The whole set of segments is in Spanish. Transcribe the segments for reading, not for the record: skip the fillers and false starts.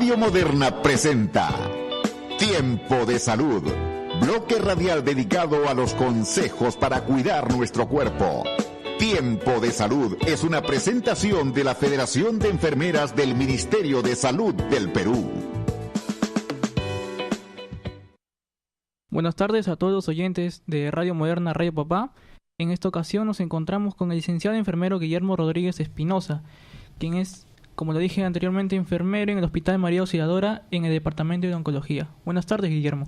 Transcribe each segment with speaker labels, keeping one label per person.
Speaker 1: Radio Moderna presenta Tiempo de Salud, bloque radial dedicado a los consejos para cuidar nuestro cuerpo. Tiempo de Salud es una presentación de la Federación de Enfermeras del Ministerio de Salud del Perú.
Speaker 2: Buenas tardes a todos los oyentes de Radio Moderna, Radio Papá. En esta ocasión nos encontramos con el licenciado enfermero Guillermo Rodríguez Espinosa, quien es, como lo dije anteriormente, enfermero en el Hospital María Auxiliadora en el Departamento de Oncología. Buenas tardes, Guillermo.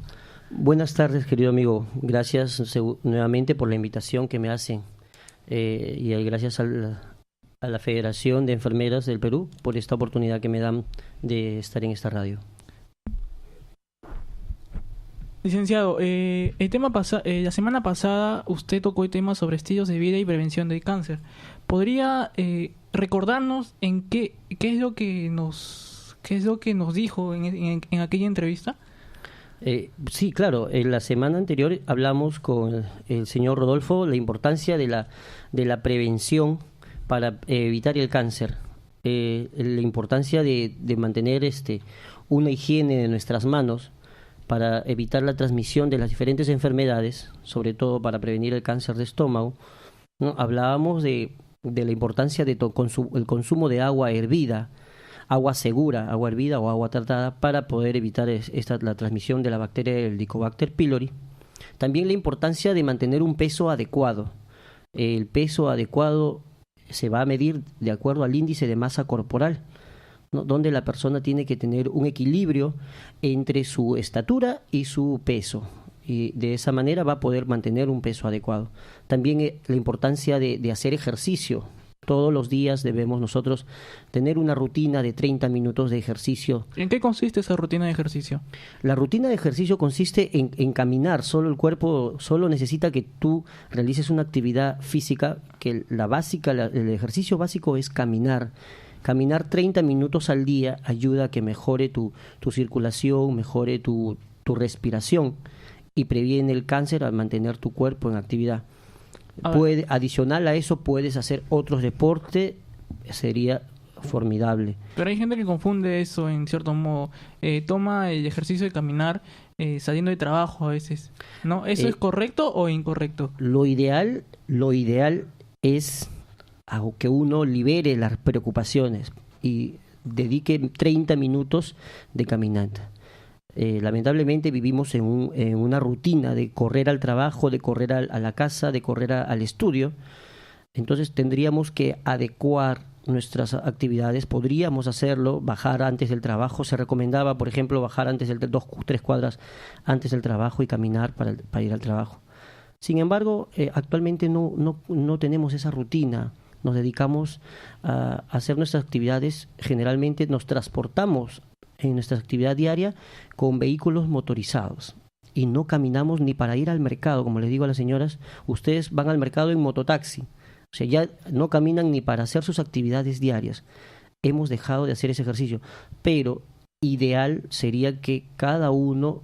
Speaker 3: Buenas tardes, querido amigo. Gracias nuevamente por la invitación que me hacen y gracias a la Federación de Enfermeras del Perú por esta oportunidad que me dan de estar en esta radio.
Speaker 2: Licenciado, la semana pasada usted tocó el tema sobre estilos de vida y prevención del cáncer. ¿Podría recordarnos en qué es lo que nos dijo en aquella entrevista?
Speaker 3: Sí, claro. En la semana anterior hablamos con el señor Rodolfo la importancia de la prevención para evitar el cáncer, la importancia de mantener una higiene de nuestras manos para evitar la transmisión de las diferentes enfermedades, sobre todo para prevenir el cáncer de estómago, ¿no? Hablábamos de la importancia del consumo de agua hervida, agua segura, agua hervida o agua tratada para poder evitar la transmisión de la bacteria del Helicobacter pylori. También la importancia de mantener un peso adecuado. El peso adecuado se va a medir de acuerdo al índice de masa corporal, ¿no? Donde la persona tiene que tener un equilibrio entre su estatura y su peso, y de esa manera va a poder mantener un peso adecuado. También la importancia de hacer ejercicio. Todos los días debemos nosotros tener una rutina de 30 minutos de ejercicio.
Speaker 2: ¿En qué consiste esa rutina de ejercicio?
Speaker 3: La rutina de ejercicio consiste en caminar. El cuerpo solo necesita que tú realices una actividad física, que el ejercicio básico es caminar. Caminar 30 minutos al día ayuda a que mejore tu circulación, mejore tu respiración y previene el cáncer al mantener tu cuerpo en actividad. Adicional a eso puedes hacer otros deportes, sería formidable.
Speaker 2: Pero hay gente que confunde eso en cierto modo. Toma el ejercicio de caminar saliendo de trabajo a veces, ¿no? ¿Eso es correcto o incorrecto?
Speaker 3: Lo ideal es que uno libere las preocupaciones y dedique 30 minutos de caminata. Lamentablemente vivimos en una rutina de correr al trabajo, de correr a la casa, de correr al estudio. Entonces tendríamos que adecuar nuestras actividades. Podríamos hacerlo, bajar antes del trabajo. Se recomendaba, por ejemplo, bajar antes 2-3 cuadras antes del trabajo y caminar para ir al trabajo. Sin embargo, actualmente no tenemos esa rutina. Nos dedicamos a hacer nuestras actividades. Generalmente nos transportamos en nuestra actividad diaria con vehículos motorizados y no caminamos ni para ir al mercado. Como les digo a las señoras, ustedes van al mercado en mototaxi, o sea, ya no caminan ni para hacer sus actividades diarias. Hemos dejado de hacer ese ejercicio, pero ideal sería que cada uno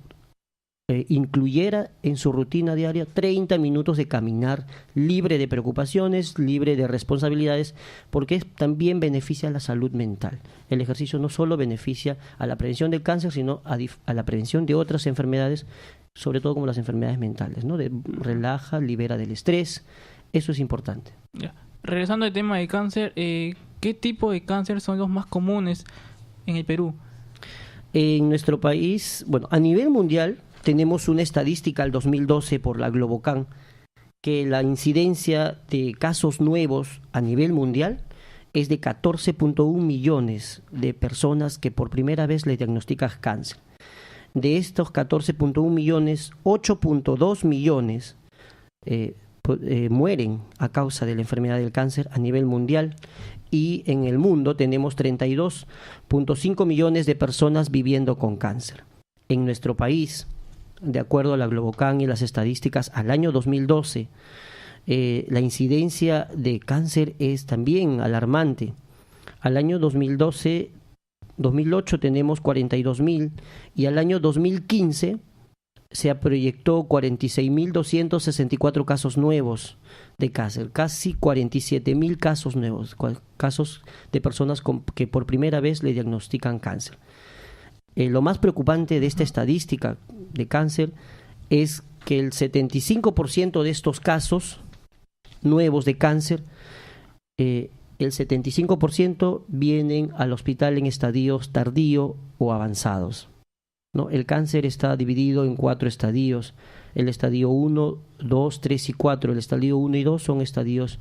Speaker 3: incluyera en su rutina diaria 30 minutos de caminar, libre de preocupaciones, libre de responsabilidades, porque también beneficia a la salud mental. El ejercicio no solo beneficia a la prevención del cáncer, sino a la prevención de otras enfermedades, sobre todo como las enfermedades mentales, ¿no? Relaja, libera del estrés. Eso es importante.
Speaker 2: Ya. Regresando al tema del cáncer, ¿qué tipo de cáncer son los más comunes en el Perú?
Speaker 3: En nuestro país, bueno, a nivel mundial, tenemos una estadística al 2012 por la Globocan que la incidencia de casos nuevos a nivel mundial es de 14.1 millones de personas que por primera vez le diagnostican cáncer. De estos 14.1 millones, 8.2 millones mueren a causa de la enfermedad del cáncer a nivel mundial, y en el mundo tenemos 32.5 millones de personas viviendo con cáncer. En nuestro país, de acuerdo a la Globocan y las estadísticas, al año 2012, la incidencia de cáncer es también alarmante. Al año 2008 tenemos 42.000 y al año 2015 se proyectó 46.264 casos nuevos de cáncer, casi 47.000 casos nuevos, casos de personas que por primera vez le diagnostican cáncer. lo más preocupante de esta estadística de cáncer es que el 75% de estos casos nuevos de cáncer, el 75% vienen al hospital en estadios tardío o avanzados, ¿no? El cáncer está dividido en 4 estadios. El estadio 1, 2, 3 y 4. El estadio 1 y 2 son estadios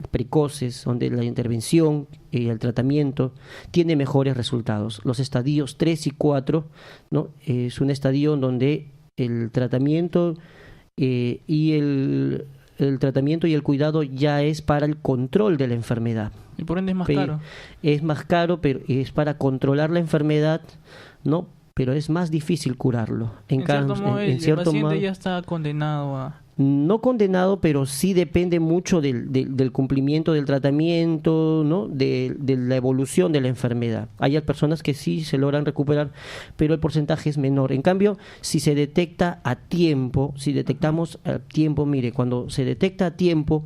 Speaker 3: precoces, donde la intervención y el tratamiento tiene mejores resultados. Los estadios 3 y 4, ¿no? Es un estadio donde el tratamiento y el tratamiento y el cuidado ya es para el control de la enfermedad.
Speaker 2: Y por ende es más caro.
Speaker 3: Es más caro, pero es para controlar la enfermedad, ¿no? Pero es más difícil curarlo.
Speaker 2: En cierto modo, el paciente ya está condenado a...
Speaker 3: No condenado, pero sí depende mucho del cumplimiento del tratamiento, ¿no? De la evolución de la enfermedad. Hay personas que sí se logran recuperar, pero el porcentaje es menor. En cambio, si se detecta a tiempo, si detectamos a tiempo, mire, cuando se detecta a tiempo,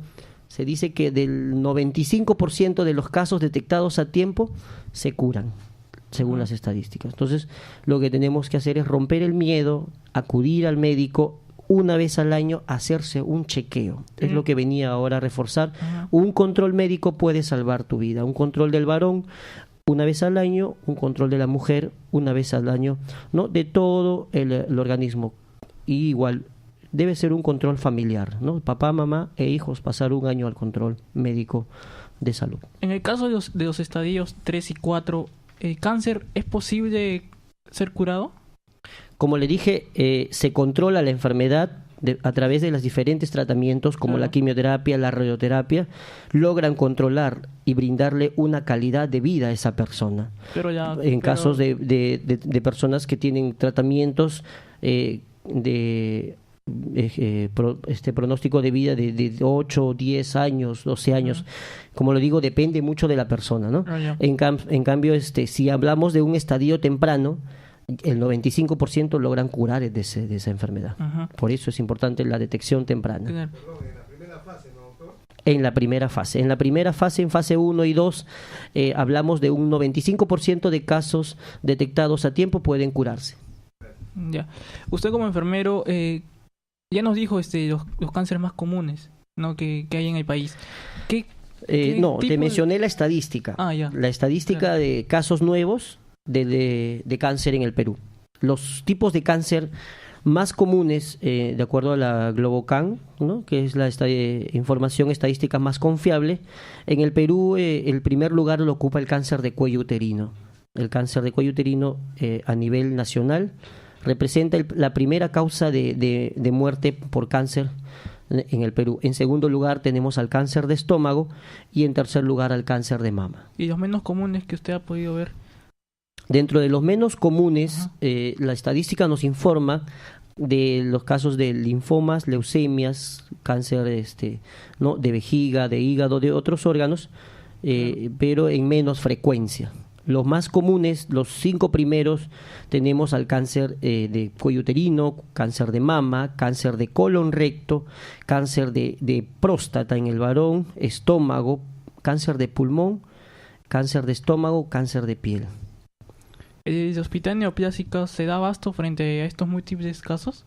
Speaker 3: se dice que del 95% de los casos detectados a tiempo se curan, según las estadísticas. Entonces, lo que tenemos que hacer es romper el miedo, acudir al médico una vez al año, hacerse un chequeo. Es lo que venía ahora a reforzar. Un control médico puede salvar tu vida. Un control del varón una vez al año, un control de la mujer una vez al año, ¿no? De todo el organismo. Y igual, debe ser un control familiar, ¿no? Papá, mamá e hijos pasar un año al control médico de salud.
Speaker 2: En el caso de los estadios 3 y 4, ¿el cáncer es posible ser curado?
Speaker 3: Como le dije, se controla la enfermedad a través de los diferentes tratamientos como la quimioterapia, la radioterapia, logran controlar y brindarle una calidad de vida a esa persona. Casos de personas que tienen tratamientos pronóstico de vida de 8, 10 años, 12 años. Como lo digo, depende mucho de la persona, ¿no? En cambio, si hablamos de un estadio temprano, el 95% logran curar de esa enfermedad. Por eso es importante la detección temprana.
Speaker 4: En la primera fase, ¿no, doctor?
Speaker 3: En la primera fase. En la primera fase, en fase 1 y 2, hablamos de un 95% de casos detectados a tiempo pueden curarse.
Speaker 2: Ya. Usted como enfermero ya nos dijo los cánceres más comunes, ¿no? que hay en el país.
Speaker 3: No, te mencioné la estadística. La estadística de casos nuevos de cáncer en el Perú. Los tipos de cáncer más comunes, de acuerdo a la Globocan, ¿no? Que es la información estadística más confiable, en el Perú el primer lugar lo ocupa el cáncer de cuello uterino. El cáncer de cuello uterino a nivel nacional representa la primera causa de muerte por cáncer en el Perú. En segundo lugar tenemos al cáncer de estómago y en tercer lugar al cáncer de mama.
Speaker 2: ¿Y los menos comunes que usted ha podido ver?
Speaker 3: Dentro de los menos comunes, la estadística nos informa de los casos de linfomas, leucemias, cáncer ¿no? de vejiga, de hígado, de otros órganos, pero en menos frecuencia. Los más comunes, los 5 primeros, tenemos al cáncer de cuello uterino, cáncer de mama, cáncer de colon recto, cáncer de próstata en el varón, estómago, cáncer de pulmón, cáncer de estómago, cáncer de piel.
Speaker 2: ¿El hospital neoplásico se da abasto frente a estos múltiples casos?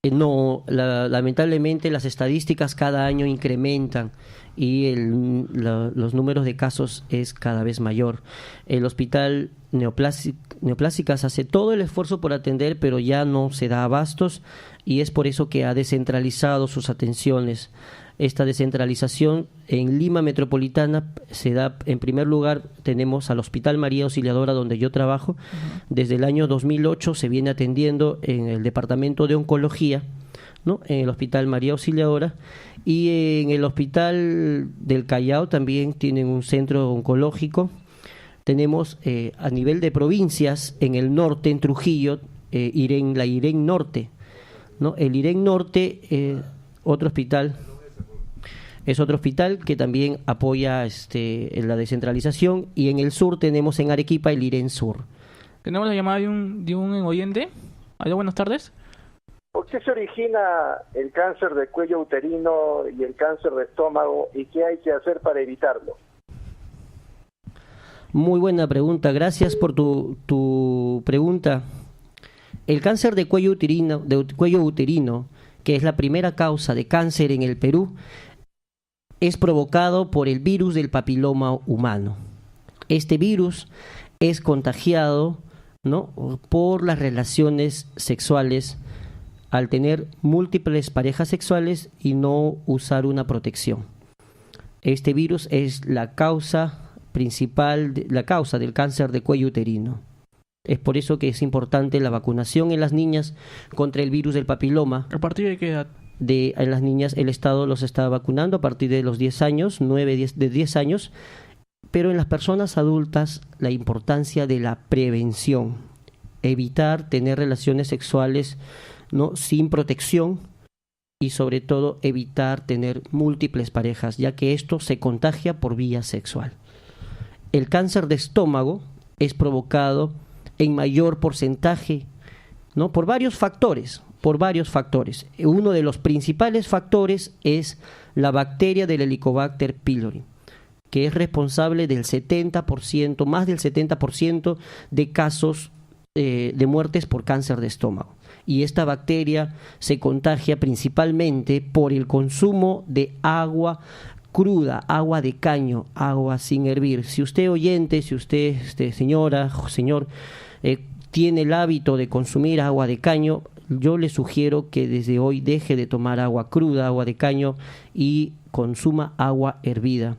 Speaker 3: No, lamentablemente las estadísticas cada año incrementan y los números de casos es cada vez mayor. El hospital Neoplásicas hace todo el esfuerzo por atender, pero ya no se da abastos y es por eso que ha descentralizado sus atenciones. Esta descentralización en Lima Metropolitana se da, en primer lugar, tenemos al Hospital María Auxiliadora, donde yo trabajo. Desde el año 2008 se viene atendiendo en el Departamento de Oncología, ¿no? En el Hospital María Auxiliadora, y en el Hospital del Callao también tienen un centro oncológico. Tenemos a nivel de provincias, en el norte, en Trujillo, la IREN Norte, ¿no? El IREN Norte, otro hospital... Es otro hospital que también apoya en la descentralización, y en el sur tenemos en Arequipa el IREN Sur.
Speaker 2: Tenemos la llamada de un oyente. Aló, buenas tardes.
Speaker 4: ¿Por qué se origina el cáncer de cuello uterino y el cáncer de estómago y qué hay que hacer para evitarlo?
Speaker 3: Muy buena pregunta, gracias por tu pregunta. El cáncer de cuello uterino, que es la primera causa de cáncer en el Perú, es provocado por el virus del papiloma humano. Este virus es contagiado, ¿no?, por las relaciones sexuales al tener múltiples parejas sexuales y no usar una protección. Este virus es la causa principal, la causa del cáncer de cuello uterino. Es por eso que es importante la vacunación en las niñas contra el virus del papiloma.
Speaker 2: ¿A partir de qué edad?
Speaker 3: En las niñas el Estado los está vacunando a partir de los 10 años, 10 años, pero en las personas adultas la importancia de la prevención, evitar tener relaciones sexuales, ¿no?, sin protección, y sobre todo evitar tener múltiples parejas, ya que esto se contagia por vía sexual. El cáncer de estómago es provocado en mayor porcentaje, ¿no?, por varios factores. Uno de los principales factores es la bacteria del Helicobacter pylori, que es responsable del 70%, más del 70% de casos de muertes por cáncer de estómago. Y esta bacteria se contagia principalmente por el consumo de agua cruda, agua de caño, agua sin hervir. Si usted oyente, si usted señora, señor, tiene el hábito de consumir agua de caño, yo le sugiero que desde hoy deje de tomar agua cruda, agua de caño, y consuma agua hervida.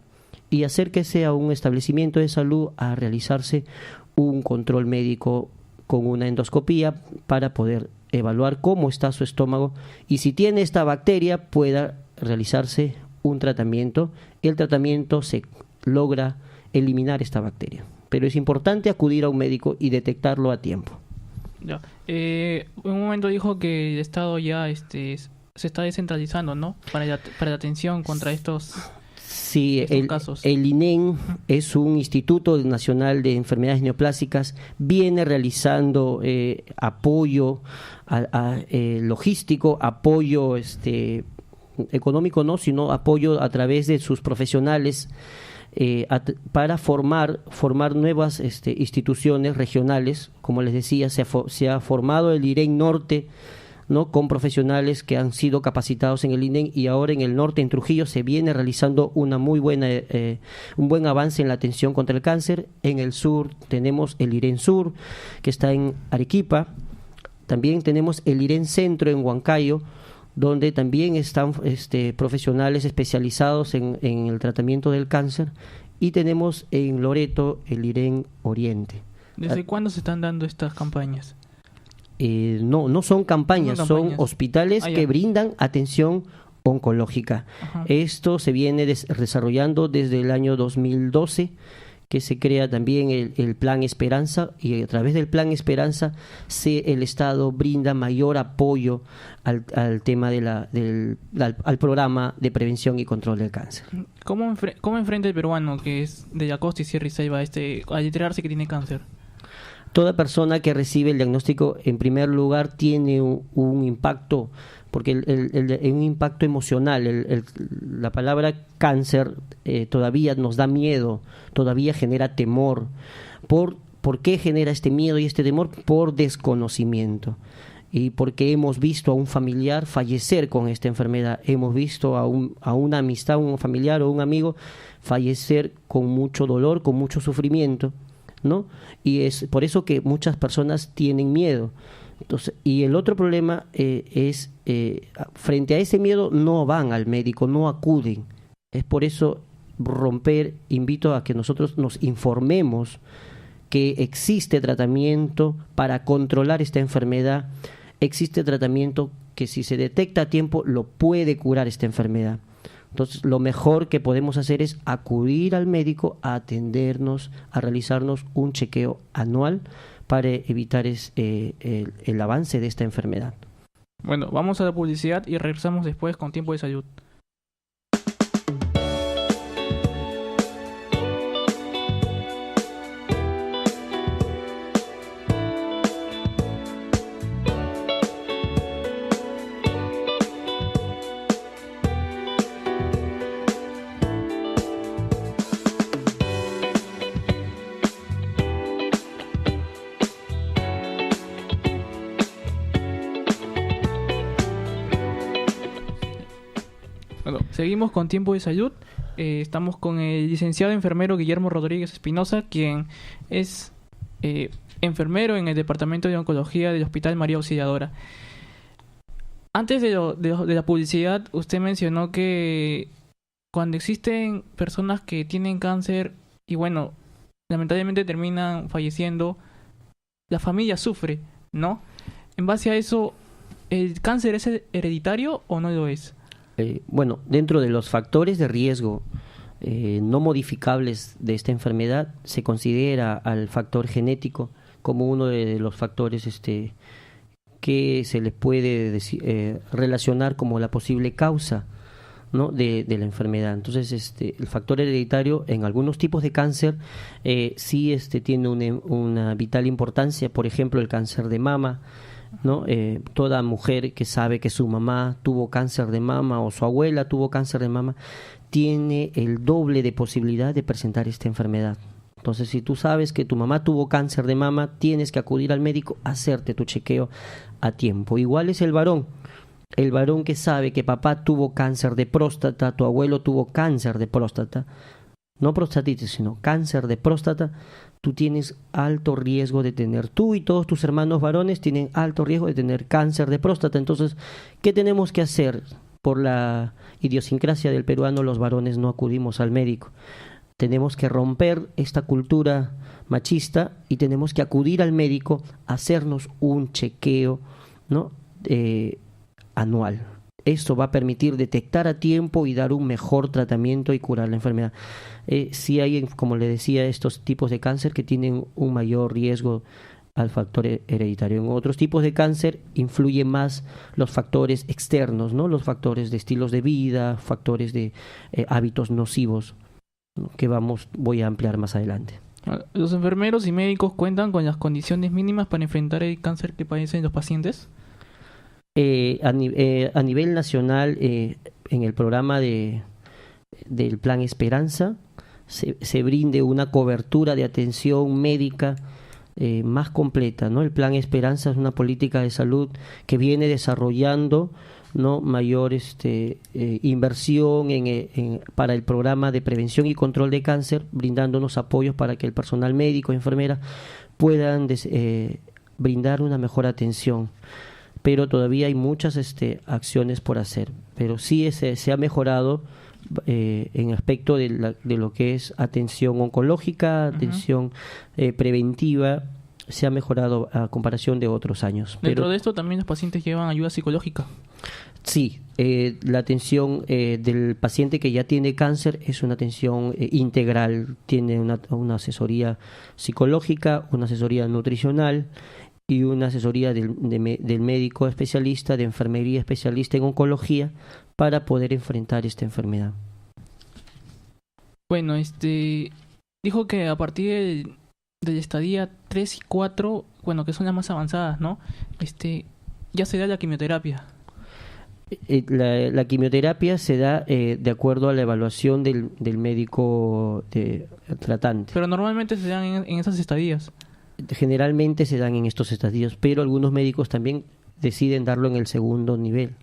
Speaker 3: Y acérquese a un establecimiento de salud a realizarse un control médico con una endoscopía para poder evaluar cómo está su estómago, y si tiene esta bacteria pueda realizarse un tratamiento. El tratamiento se logra eliminar esta bacteria, pero es importante acudir a un médico y detectarlo a tiempo.
Speaker 2: Ya. En un momento dijo que el Estado ya se está descentralizando, ¿no?, para la atención contra estos
Speaker 3: Sí,
Speaker 2: casos.
Speaker 3: El INEN es un Instituto Nacional de Enfermedades Neoplásicas, viene realizando apoyo logístico, apoyo económico, no, sino apoyo a través de sus profesionales para formar nuevas instituciones regionales. Como les decía, se ha formado el IREN Norte, ¿no?, con profesionales que han sido capacitados en el INEN, y ahora en el norte, en Trujillo, se viene realizando un buen avance en la atención contra el cáncer. En el sur tenemos el IREN Sur, que está en Arequipa. También tenemos el IREN Centro en Huancayo, donde también están profesionales especializados en el tratamiento del cáncer. Y tenemos en Loreto el IREN Oriente.
Speaker 2: ¿Desde cuándo se están dando estas campañas?
Speaker 3: No son campañas, son hospitales que brindan atención oncológica.
Speaker 2: Ajá.
Speaker 3: Esto se viene desarrollando desde el año 2012, que se crea también el Plan Esperanza, y a través del Plan Esperanza el Estado brinda mayor apoyo al tema al programa de prevención y control del cáncer.
Speaker 2: ¿Cómo enfrenta el peruano, que es de la costa y Sierra y Ceiba, a enterarse que tiene cáncer?
Speaker 3: Toda persona que recibe el diagnóstico, en primer lugar, tiene un impacto, porque un impacto emocional. La palabra cáncer todavía nos da miedo, todavía genera temor. ¿Por qué genera este miedo y este temor? Por desconocimiento. Y porque hemos visto a un familiar fallecer con esta enfermedad, hemos visto a una amistad, un familiar o un amigo fallecer con mucho dolor, con mucho sufrimiento, ¿no? Y es por eso que muchas personas tienen miedo. Entonces, y el otro problema es frente a ese miedo no van al médico, no acuden. Es por eso invito a que nosotros nos informemos que existe tratamiento para controlar esta enfermedad, existe tratamiento que si se detecta a tiempo lo puede curar esta enfermedad. Entonces, lo mejor que podemos hacer es acudir al médico a atendernos, a realizarnos un chequeo anual para evitar el avance de esta enfermedad.
Speaker 2: Bueno, vamos a la publicidad y regresamos después con Tiempo de Salud. Bueno, seguimos con Tiempo de Salud. Estamos con el licenciado enfermero Guillermo Rodríguez Espinosa, quien es enfermero en el Departamento de Oncología del Hospital María Auxiliadora. Antes de la publicidad, usted mencionó que cuando existen personas que tienen cáncer y bueno, lamentablemente terminan falleciendo, la familia sufre, ¿no? En base a eso, ¿el cáncer es hereditario o no lo es?
Speaker 3: Bueno, dentro de los factores de riesgo no modificables de esta enfermedad, se considera al factor genético como uno de los factores que se le puede relacionar como la posible causa, ¿no?, de la enfermedad. Entonces, el factor hereditario en algunos tipos de cáncer sí tiene una vital importancia. Por ejemplo, el cáncer de mama, ¿no? Toda mujer que sabe que su mamá tuvo cáncer de mama o su abuela tuvo cáncer de mama tiene el doble de posibilidad de presentar esta enfermedad. Entonces, si tú sabes que tu mamá tuvo cáncer de mama, tienes que acudir al médico a hacerte tu chequeo a tiempo. Igual es el varón. El varón que sabe que papá tuvo cáncer de próstata, tu abuelo tuvo cáncer de próstata, no prostatitis, sino cáncer de próstata, tú tienes alto riesgo de tener, tú y todos tus hermanos varones tienen alto riesgo de tener cáncer de próstata. Entonces, ¿qué tenemos que hacer? Por la idiosincrasia del peruano, los varones no acudimos al médico. Tenemos que romper esta cultura machista y tenemos que acudir al médico a hacernos un chequeo, ¿no?, anual. Esto va a permitir detectar a tiempo y dar un mejor tratamiento y curar la enfermedad. Sí hay, como le decía, estos tipos de cáncer que tienen un mayor riesgo al factor hereditario. En otros tipos de cáncer influyen más los factores externos, ¿no?, los factores de estilos de vida, factores de hábitos nocivos, ¿no?, que voy a ampliar más adelante.
Speaker 2: ¿Los enfermeros y médicos cuentan con las condiciones mínimas para enfrentar el cáncer que padecen los pacientes?
Speaker 3: A nivel nacional, en el programa del Plan Esperanza, se brinde una cobertura de atención médica más completa, ¿no? El Plan Esperanza es una política de salud que viene desarrollando, ¿no?, mayor inversión para el programa de prevención y control de cáncer, brindándonos apoyos para que el personal médico y enfermera puedan brindar una mejor atención. Pero todavía hay muchas acciones por hacer. Pero sí se ha mejorado en aspecto de lo que es atención oncológica, atención preventiva, se ha mejorado a comparación de otros años.
Speaker 2: Dentro de esto también los pacientes llevan ayuda psicológica.
Speaker 3: Sí, la atención del paciente que ya tiene cáncer es una atención integral, tiene una asesoría psicológica, una asesoría nutricional y una asesoría del médico especialista, de enfermería especialista en oncología, para poder enfrentar esta enfermedad.
Speaker 2: Bueno, dijo que a partir del estadía 3 y 4, bueno, que son las más avanzadas, ¿no? Ya se da la quimioterapia.
Speaker 3: La quimioterapia se da de acuerdo a la evaluación del médico tratante.
Speaker 2: Pero normalmente se dan en esas estadías.
Speaker 3: Generalmente se dan en estos estadios, pero algunos médicos también deciden darlo en el segundo nivel.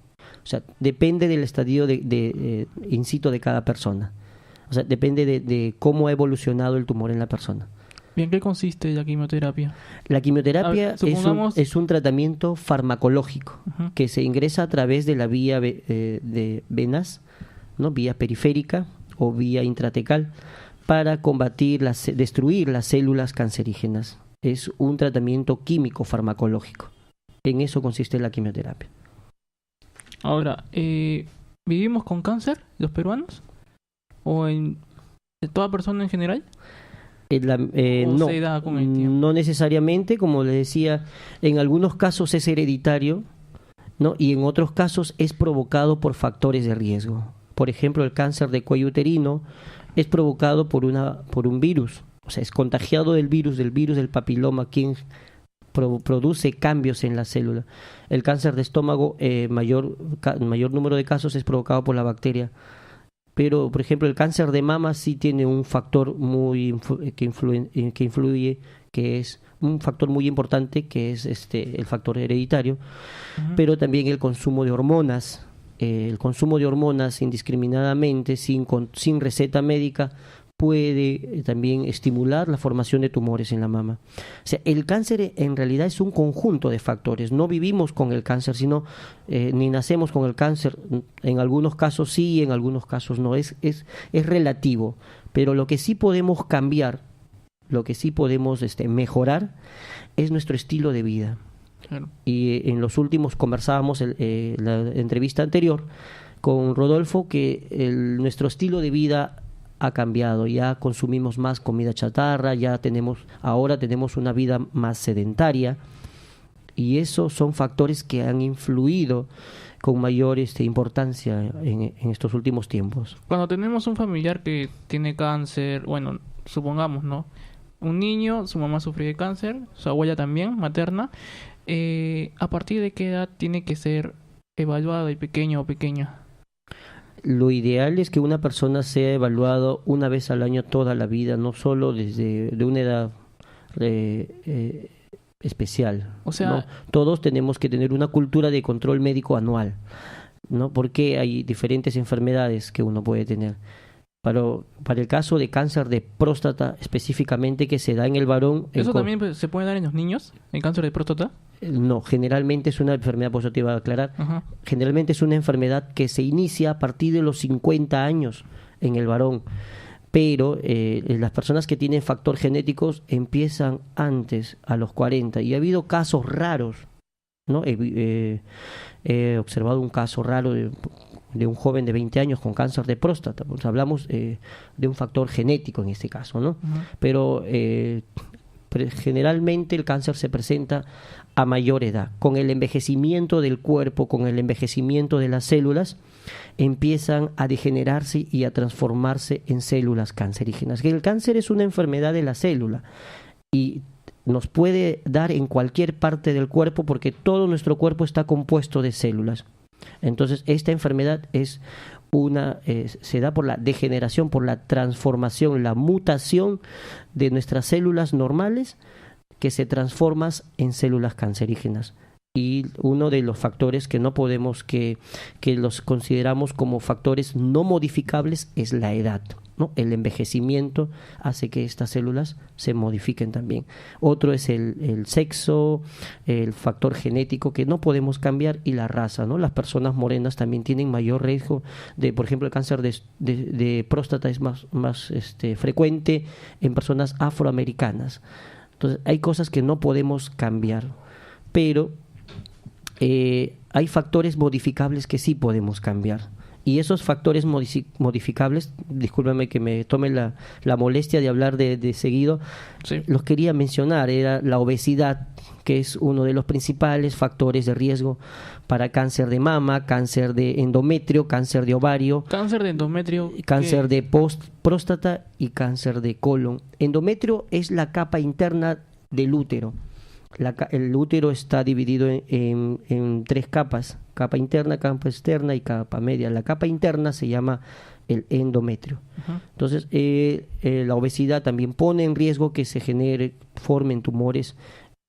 Speaker 3: O sea, depende del estadio in situ de cada persona. O sea, depende de cómo ha evolucionado el tumor en la persona.
Speaker 2: ¿En qué consiste la quimioterapia?
Speaker 3: La quimioterapia es un tratamiento farmacológico que se ingresa a través de la vía de venas, ¿no?, vía periférica o vía intratecal, para destruir las células cancerígenas. Es un tratamiento químico farmacológico. En eso consiste la quimioterapia.
Speaker 2: Ahora, ¿vivimos con cáncer los peruanos? ¿O de toda persona en general?
Speaker 3: No necesariamente, como les decía, en algunos casos es hereditario, ¿no?, y en otros casos es provocado por factores de riesgo. Por ejemplo, el cáncer de cuello uterino es provocado por un virus, o sea, es contagiado del virus del papiloma, quien produce cambios en la célula. El cáncer de estómago, mayor número de casos es provocado por la bacteria. Pero, por ejemplo, el cáncer de mama sí tiene un factor que influye, que es un factor muy importante, que es el factor hereditario, pero también el consumo de hormonas, el consumo de hormonas indiscriminadamente, sin receta médica, puede también estimular la formación de tumores en la mama. O sea, el cáncer en realidad es un conjunto de factores. No vivimos con el cáncer, sino ni nacemos con el cáncer. En algunos casos sí, en algunos casos no. Es relativo. Pero lo que sí podemos cambiar, lo que sí podemos mejorar, es nuestro estilo de vida.
Speaker 2: Claro.
Speaker 3: Y en los últimos conversábamos la entrevista anterior con Rodolfo que nuestro estilo de vida ha cambiado. Ya consumimos más comida chatarra, ahora tenemos una vida más sedentaria, y esos son factores que han influido con mayor importancia en estos últimos tiempos.
Speaker 2: Cuando tenemos un familiar que tiene cáncer, bueno, supongamos, ¿no? Un niño, su mamá sufrió de cáncer, su abuela también, materna. ¿A partir de qué edad tiene que ser evaluado el pequeño o pequeña?
Speaker 3: Lo ideal es que una persona sea evaluado una vez al año toda la vida, no solo de una edad especial.
Speaker 2: O sea,
Speaker 3: ¿no? Todos tenemos que tener una cultura de control médico anual, ¿no? Porque hay diferentes enfermedades que uno puede tener. Para el caso de cáncer de próstata específicamente, que se da en el varón...
Speaker 2: ¿Eso también se puede dar en los niños, el cáncer de próstata?
Speaker 3: No, generalmente es una enfermedad, por eso te iba a aclarar.
Speaker 2: Ajá.
Speaker 3: Generalmente es una enfermedad que se inicia a partir de los 50 años en el varón, pero las personas que tienen factor genéticos empiezan antes, a los 40, y ha habido casos raros, ¿no? He observado un caso raro de un joven de 20 años con cáncer de próstata. Pues hablamos de un factor genético en este caso, ¿no?
Speaker 2: Uh-huh.
Speaker 3: Pero generalmente el cáncer se presenta a mayor edad. Con el envejecimiento del cuerpo, con el envejecimiento de las células, empiezan a degenerarse y a transformarse en células cancerígenas. El cáncer es una enfermedad de la célula y nos puede dar en cualquier parte del cuerpo, porque todo nuestro cuerpo está compuesto de células. Entonces, esta enfermedad se da por la degeneración, por la transformación, la mutación de nuestras células normales que se transforman en células cancerígenas. Y uno de los factores que no podemos, que los consideramos como factores no modificables, es la edad, ¿no? El envejecimiento hace que estas células se modifiquen también. Otro es el sexo, el factor genético que no podemos cambiar, y la raza, ¿no? Las personas morenas también tienen mayor riesgo de, por ejemplo, el cáncer de próstata es más frecuente en personas afroamericanas. Entonces, hay cosas que no podemos cambiar, pero hay factores modificables que sí podemos cambiar. Y esos factores modificables, discúlpame que me tome la molestia de hablar de seguido,
Speaker 2: sí,
Speaker 3: los quería mencionar. Era la obesidad, que es uno de los principales factores de riesgo para cáncer de mama, cáncer de endometrio, cáncer de ovario,
Speaker 2: cáncer de endometrio,
Speaker 3: cáncer de próstata y cáncer de colon. Endometrio es la capa interna del útero. El útero está dividido en tres capas: capa interna, capa externa y capa media. La capa interna se llama el endometrio.
Speaker 2: Uh-huh.
Speaker 3: Entonces, la obesidad también pone en riesgo que se formen tumores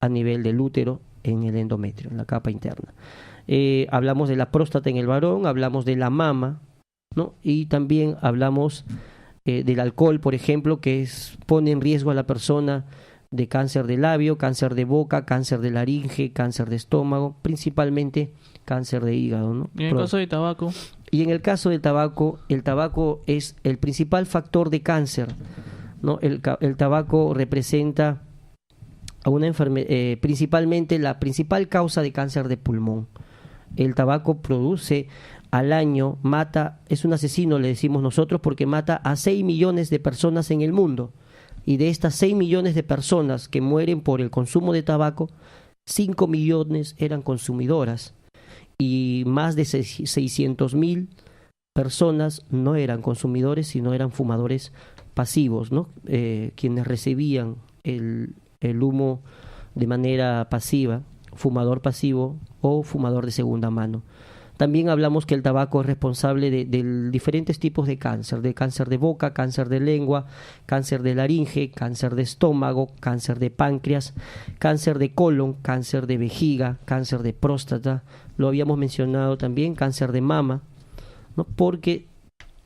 Speaker 3: a nivel del útero en el endometrio, en la capa interna. Hablamos de la próstata en el varón, hablamos de la mama, ¿no? Y también hablamos del alcohol, por ejemplo, que pone en riesgo a la persona de cáncer de labio, cáncer de boca, cáncer de laringe, cáncer de estómago, principalmente cáncer de hígado, ¿no?
Speaker 2: ¿Y en el caso de tabaco?
Speaker 3: Y en el caso del tabaco, el tabaco es el principal factor de cáncer, ¿no? El tabaco representa a una principalmente la principal causa de cáncer de pulmón. El tabaco produce al año, es un asesino, le decimos nosotros, porque mata a 6 millones de personas en el mundo. Y de estas 6 millones de personas que mueren por el consumo de tabaco, 5 millones eran consumidoras, y más de 600.000 personas no eran consumidores, sino eran fumadores pasivos, ¿no? Quienes recibían el humo de manera pasiva, fumador pasivo o fumador de segunda mano. También hablamos que el tabaco es responsable de diferentes tipos de cáncer de boca, cáncer de lengua, cáncer de laringe, cáncer de estómago, cáncer de páncreas, cáncer de colon, cáncer de vejiga, cáncer de próstata, lo habíamos mencionado también, cáncer de mama, ¿no? Porque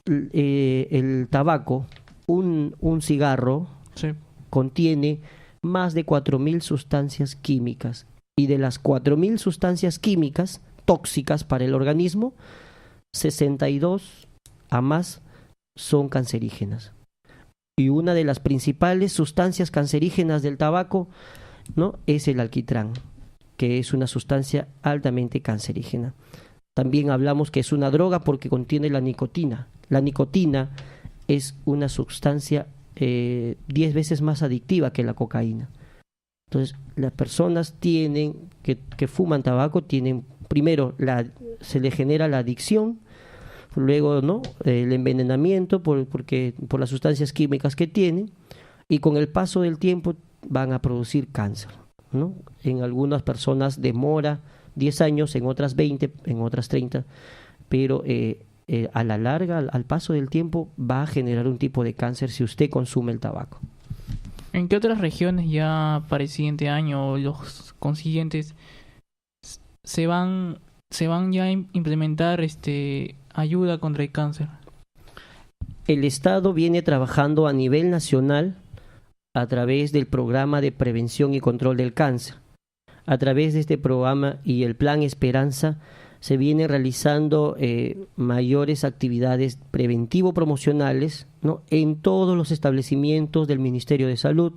Speaker 3: el tabaco, un cigarro,
Speaker 2: Sí.
Speaker 3: contiene más de 4.000 sustancias químicas, y de las 4.000 sustancias químicas tóxicas para el organismo, 62 a más son cancerígenas. Y una de las principales sustancias cancerígenas del tabaco, ¿no?, es el alquitrán, que es una sustancia altamente cancerígena. También hablamos que es una droga porque contiene la nicotina. La nicotina es una sustancia 10 veces más adictiva que la cocaína. Entonces, las personas que fuman tabaco tienen, primero, se le genera la adicción, luego, ¿no?, el envenenamiento por las sustancias químicas que tienen, y con el paso del tiempo van a producir cáncer, ¿no? En algunas personas demora 10 años, en otras 20, en otras 30, pero a la larga, al paso del tiempo, va a generar un tipo de cáncer si usted consume el tabaco.
Speaker 2: ¿En qué otras regiones ya para el siguiente año los consiguientes se van ya a implementar ayuda contra el cáncer?
Speaker 3: El Estado viene trabajando a nivel nacional a través del Programa de Prevención y Control del Cáncer. A través de este programa y el Plan Esperanza se vienen realizando mayores actividades preventivo-promocionales, ¿no?, en todos los establecimientos del Ministerio de Salud,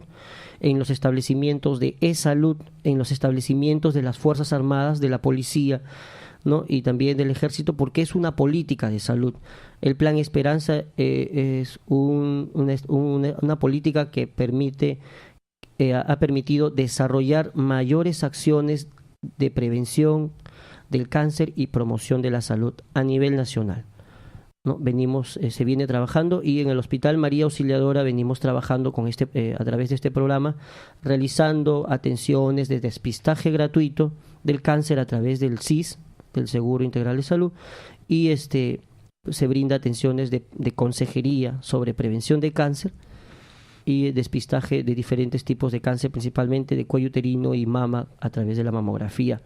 Speaker 3: en los establecimientos de e-salud, en los establecimientos de las Fuerzas Armadas, de la Policía, ¿no?, y también del Ejército, porque es una política de salud. El Plan Esperanza es una política que ha permitido desarrollar mayores acciones de prevención del cáncer y promoción de la salud a nivel nacional, ¿no? Se viene trabajando, y en el Hospital María Auxiliadora venimos trabajando a través de este programa, realizando atenciones de despistaje gratuito del cáncer a través del SIS, del Seguro Integral de Salud, y se brinda atenciones de consejería sobre prevención de cáncer y despistaje de diferentes tipos de cáncer, principalmente de cuello uterino y mama, a través de la mamografía,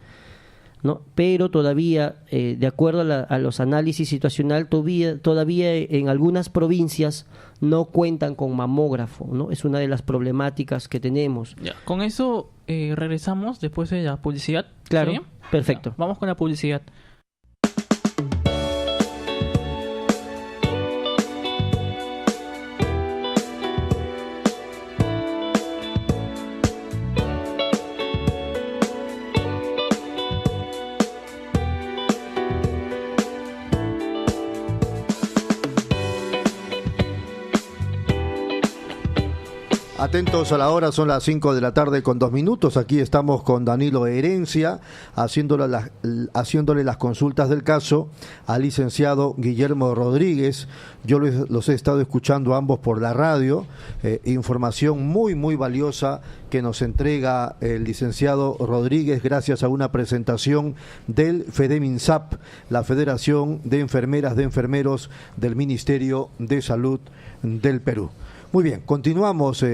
Speaker 3: ¿no? Pero todavía, de acuerdo a los análisis situacional, todavía en algunas provincias no cuentan con mamógrafo, ¿no? Es una de las problemáticas que tenemos.
Speaker 2: Ya, con eso regresamos después de la publicidad.
Speaker 3: Claro,
Speaker 2: ¿Sí?
Speaker 3: perfecto.
Speaker 2: Ya, vamos con la publicidad.
Speaker 5: Atentos a la hora, son las 5 de la tarde con 2 minutos. Aquí estamos con Danilo Herencia, haciéndole las consultas del caso al licenciado Guillermo Rodríguez. Yo los he estado escuchando a ambos por la radio. Información muy, muy valiosa que nos entrega el licenciado Rodríguez gracias a una presentación del FEDEMINSAP, la Federación de Enfermeras de Enfermeros del Ministerio de Salud del Perú. Muy bien, continuamos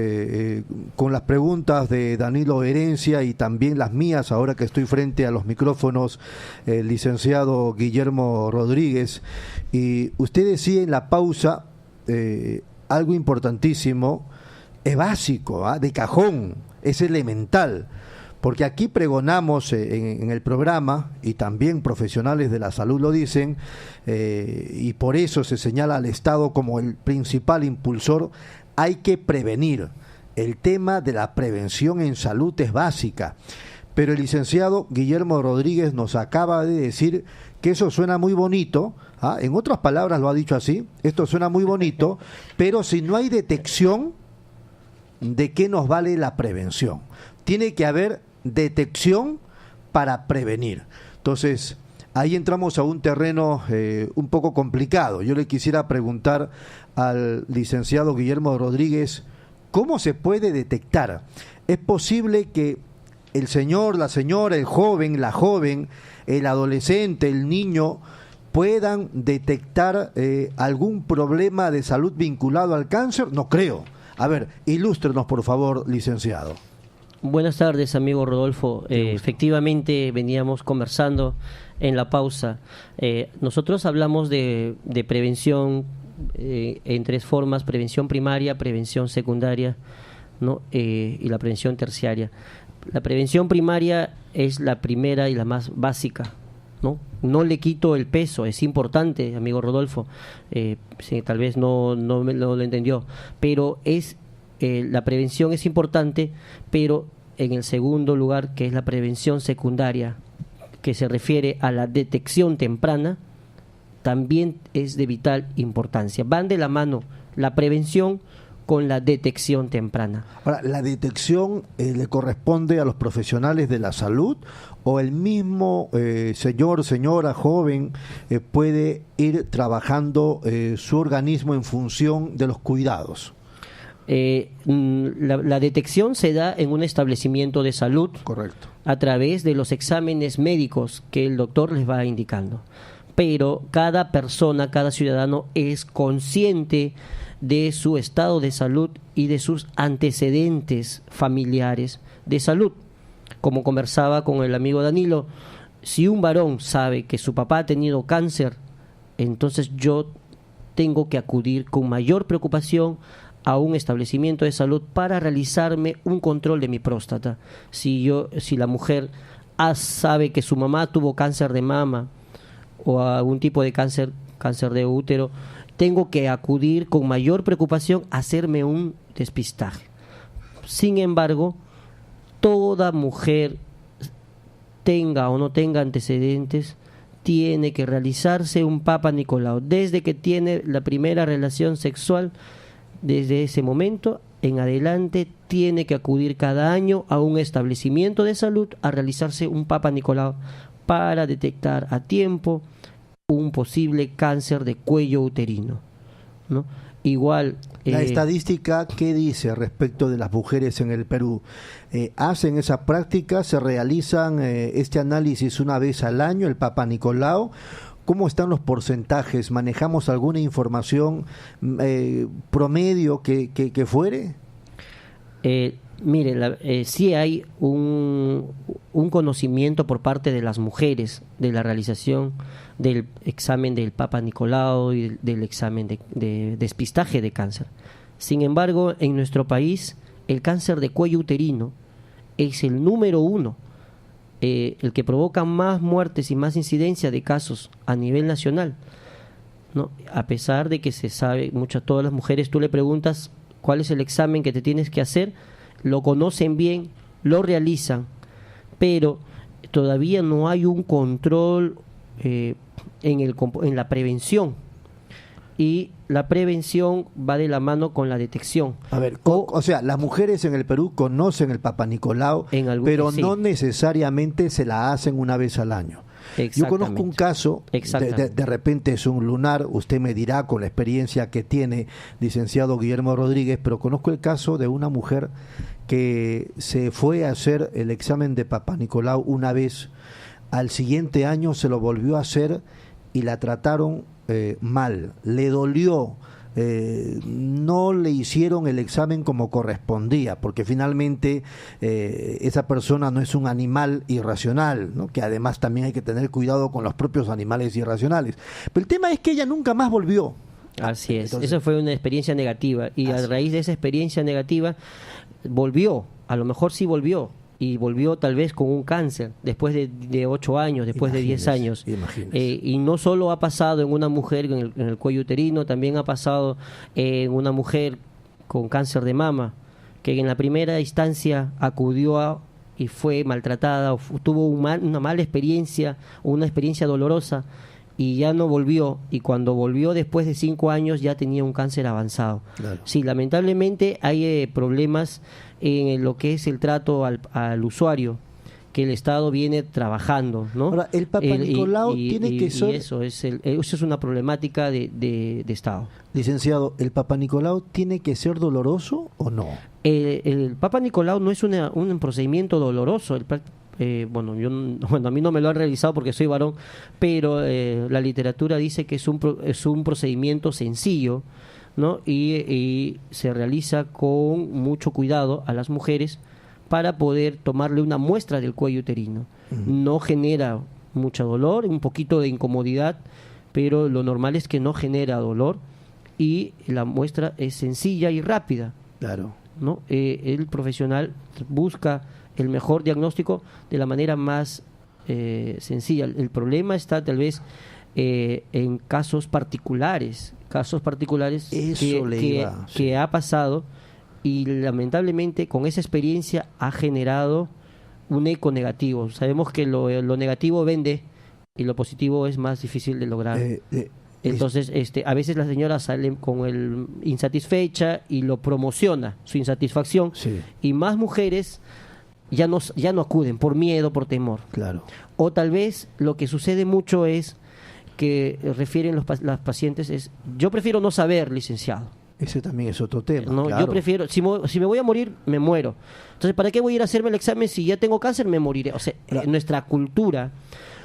Speaker 5: con las preguntas de Danilo Herencia y también las mías, ahora que estoy frente a los micrófonos, el licenciado Guillermo Rodríguez. Y usted decía en la pausa algo importantísimo, es básico, de cajón, es elemental, porque aquí pregonamos en el programa, y también profesionales de la salud lo dicen, y por eso se señala al Estado como el principal impulsor. Hay que prevenir. El tema de la prevención en salud es básica. Pero el licenciado Guillermo Rodríguez nos acaba de decir que eso suena muy bonito, en otras palabras lo ha dicho así, esto suena muy bonito, pero si no hay detección, ¿de qué nos vale la prevención? Tiene que haber detección para prevenir. Entonces, ahí entramos a un terreno un poco complicado. Yo le quisiera preguntar al licenciado Guillermo Rodríguez, ¿cómo se puede detectar? ¿Es posible que el señor, la señora, el joven, la joven, el adolescente, el niño puedan detectar algún problema de salud vinculado al cáncer? No creo. A ver, ilústrenos, por favor, licenciado.
Speaker 3: Buenas tardes, amigo Rodolfo. Efectivamente, veníamos conversando en la pausa. Nosotros hablamos de prevención en tres formas: prevención primaria, prevención secundaria, ¿no? Y la prevención terciaria. La prevención primaria es la primera y la más básica, ¿no? No le quito el peso, es importante, amigo Rodolfo. Sí, tal vez no lo entendió, pero la prevención es importante, pero en el segundo lugar, que es la prevención secundaria, que se refiere a la detección temprana, también es de vital importancia. Van de la mano la prevención con la detección temprana.
Speaker 5: Ahora, ¿la detección le corresponde a los profesionales de la salud o el mismo señora, joven, puede ir trabajando su organismo en función de los cuidados?
Speaker 3: La detección se da en un establecimiento de salud.
Speaker 5: Correcto.
Speaker 3: A través de los exámenes médicos que el doctor les va indicando. Pero cada persona, cada ciudadano es consciente de su estado de salud y de sus antecedentes familiares de salud. Como conversaba con el amigo Danilo, si un varón sabe que su papá ha tenido cáncer, entonces yo tengo que acudir con mayor preocupación a un establecimiento de salud para realizarme un control de mi próstata. Si la mujer sabe que su mamá tuvo cáncer de mama o algún tipo de cáncer de útero, tengo que acudir con mayor preocupación a hacerme un despistaje. Sin embargo, toda mujer, tenga o no tenga antecedentes, tiene que realizarse un Papa Nicolau. Desde que tiene la primera relación sexual, desde ese momento en adelante, tiene que acudir cada año a un establecimiento de salud a realizarse un Papa Nicolau para detectar a tiempo un posible cáncer de cuello uterino, ¿no? Igual
Speaker 5: la estadística, ¿qué dice respecto de las mujeres en el Perú? ¿Hacen esa práctica? ¿Se realizan este análisis una vez al año, el Papa Nicolau? ¿Cómo están los porcentajes? ¿Manejamos alguna información promedio que fuere?
Speaker 3: Mire, sí hay un conocimiento por parte de las mujeres de la realización del examen del Papa Nicolau y del examen de despistaje de cáncer. Sin embargo, en nuestro país, el cáncer de cuello uterino es el número 1, el que provoca más muertes y más incidencia de casos a nivel nacional, ¿no? A pesar de que se sabe, todas las mujeres, tú le preguntas cuál es el examen que te tienes que hacer, lo conocen bien, lo realizan, pero todavía no hay un control en la prevención, y la prevención va de la mano con la detección.
Speaker 5: A ver, o sea, las mujeres en el Perú conocen el Papa Nicolau, pero sí, no necesariamente se la hacen una vez al año. Yo conozco un caso, de repente es un lunar, usted me dirá con la experiencia que tiene, licenciado Guillermo Rodríguez, pero conozco el caso de una mujer que se fue a hacer el examen de Papa Nicolau una vez, al siguiente año se lo volvió a hacer y la trataron mal, le dolió, no le hicieron el examen como correspondía, porque finalmente esa persona no es un animal irracional, ¿no? Que además también hay que tener cuidado con los propios animales irracionales. Pero el tema es que ella nunca más volvió.
Speaker 3: Así es. Entonces, eso fue una experiencia negativa, y a raíz de esa experiencia negativa volvió, a lo mejor sí volvió, y volvió tal vez con un cáncer después de 8 años, después de 10 años. Y no solo ha pasado en una mujer en el cuello uterino, también ha pasado en una mujer con cáncer de mama, que en la primera instancia acudió y fue maltratada, o tuvo una mala experiencia, una experiencia dolorosa, y ya no volvió, y cuando volvió después de 5 años ya tenía un cáncer avanzado. Claro. Sí, lamentablemente hay problemas en lo que es el trato al usuario, que el Estado viene trabajando, ¿no?
Speaker 5: Ahora, el Papa Nicolau tiene que ser...
Speaker 3: Y eso es una problemática de Estado.
Speaker 5: Licenciado, ¿el Papa Nicolau tiene que ser doloroso o no?
Speaker 3: El Papa Nicolau no es un procedimiento doloroso. A mí no me lo han realizado porque soy varón, pero la literatura dice que es un procedimiento sencillo, ¿no? Y se realiza con mucho cuidado a las mujeres para poder tomarle una muestra del cuello uterino. No genera mucho dolor, un poquito de incomodidad, pero lo normal es que no genera dolor y la muestra es sencilla y rápida.
Speaker 5: Claro.
Speaker 3: ¿No? El profesional busca el mejor diagnóstico de la manera más sencilla. El problema está tal vez en casos particulares que ha pasado, y lamentablemente con esa experiencia ha generado un eco negativo. Sabemos que lo negativo vende y lo positivo es más difícil de lograr. Entonces, a veces la señora sale con el insatisfecha y lo promociona, su insatisfacción,
Speaker 5: Sí.
Speaker 3: y más mujeres ya no acuden por miedo, por temor.
Speaker 5: Claro.
Speaker 3: O tal vez lo que sucede mucho es que refieren las pacientes es: yo prefiero no saber, licenciado.
Speaker 5: Ese también es otro tema.
Speaker 3: No,
Speaker 5: claro.
Speaker 3: yo prefiero, si me voy a morir, me muero. Entonces, ¿para qué voy a ir a hacerme el examen si ya tengo cáncer, me moriré? O sea, nuestra cultura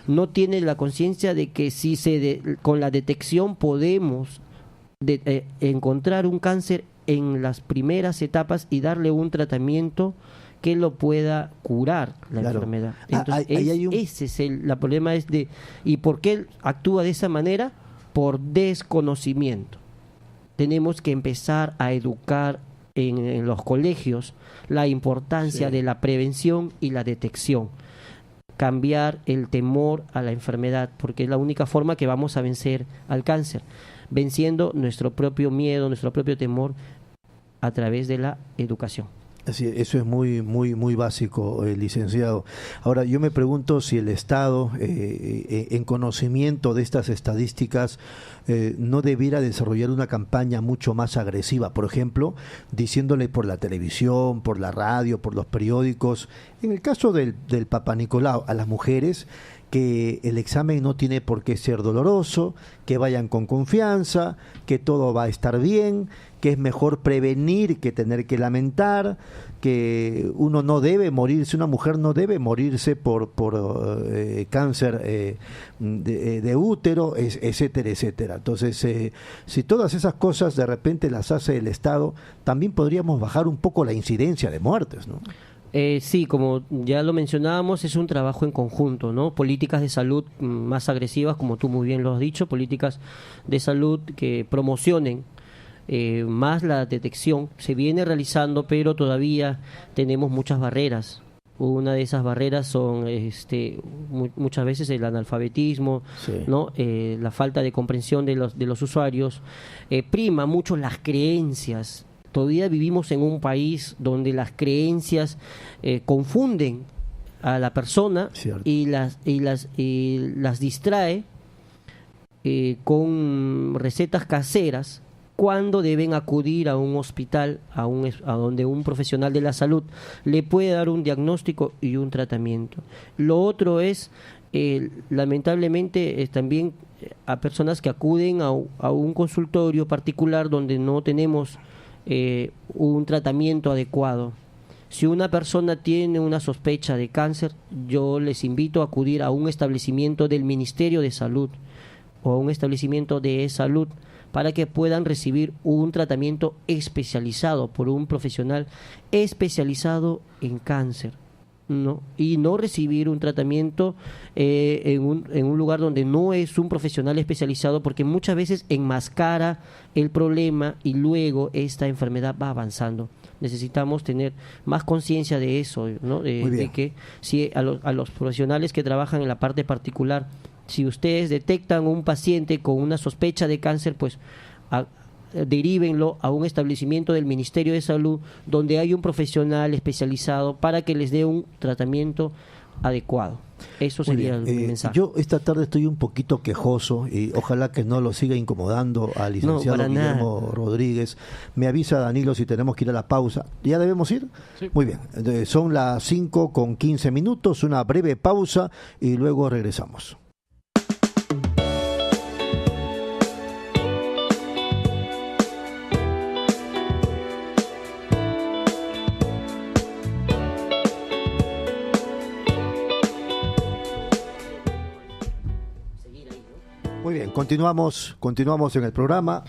Speaker 3: no tiene la conciencia de que si con la detección podemos encontrar un cáncer en las primeras etapas y darle un tratamiento que lo pueda curar la
Speaker 5: Claro.
Speaker 3: enfermedad. Entonces,
Speaker 5: Ahí hay un-
Speaker 3: ese es el problema ¿y por qué él actúa de esa manera? Por desconocimiento. Tenemos que empezar a educar en los colegios la importancia
Speaker 5: Sí.
Speaker 3: de la prevención y la detección. Cambiar el temor a la enfermedad, porque es la única forma que vamos a vencer al cáncer, venciendo nuestro propio miedo, nuestro propio temor a través de la educación.
Speaker 5: Así, eso es muy básico, licenciado. Ahora, yo me pregunto si el Estado, en conocimiento de estas estadísticas, no debiera desarrollar una campaña mucho más agresiva, por ejemplo, diciéndole por la televisión, por la radio, por los periódicos, en el caso del Papa Nicolau, a las mujeres, que el examen no tiene por qué ser doloroso, que vayan con confianza, que todo va a estar bien, que es mejor prevenir que tener que lamentar, que uno no debe morirse, una mujer no debe morirse por cáncer de útero, etcétera, etcétera. Entonces, si todas esas cosas de repente las hace el Estado, también podríamos bajar un poco la incidencia de muertes, ¿no?
Speaker 3: Sí, como ya lo mencionábamos, es un trabajo en conjunto, ¿no? Políticas de salud más agresivas, como tú muy bien lo has dicho, políticas de salud que promocionen más la detección. Se viene realizando, pero todavía tenemos muchas barreras. Una de esas barreras son muchas veces el analfabetismo,
Speaker 5: Sí.
Speaker 3: ¿no? La falta de comprensión de los usuarios. Prima mucho las creencias. Todavía vivimos en un país donde las creencias confunden a la persona
Speaker 5: Cierto.
Speaker 3: y las distrae con recetas caseras, cuando deben acudir a un hospital, a donde un profesional de la salud le puede dar un diagnóstico y un tratamiento. Lo otro es, lamentablemente, también a personas que acuden a un consultorio particular donde no tenemos un tratamiento adecuado. Si una persona tiene una sospecha de cáncer, yo les invito a acudir a un establecimiento del Ministerio de Salud o a un establecimiento de salud para que puedan recibir un tratamiento especializado por un profesional especializado en cáncer, ¿no? Y no recibir un tratamiento en un lugar donde no es un profesional especializado, porque muchas veces enmascara el problema y luego esta enfermedad va avanzando. Necesitamos tener más conciencia de eso, ¿no? De que si a los profesionales que trabajan en la parte particular, si ustedes detectan un paciente con una sospecha de cáncer, pues derívenlo a un establecimiento del Ministerio de Salud donde hay un profesional especializado para que les dé un tratamiento adecuado. Eso sería el mensaje.
Speaker 5: Yo esta tarde estoy un poquito quejoso y ojalá que no lo siga incomodando al licenciado
Speaker 3: para
Speaker 5: Guillermo
Speaker 3: nada.
Speaker 5: Rodríguez. Me avisa Danilo si tenemos que ir a la pausa. ¿Ya debemos ir?
Speaker 2: Sí.
Speaker 5: Muy bien. Son las 5:15, una breve pausa y luego regresamos. Muy bien, continuamos en el programa.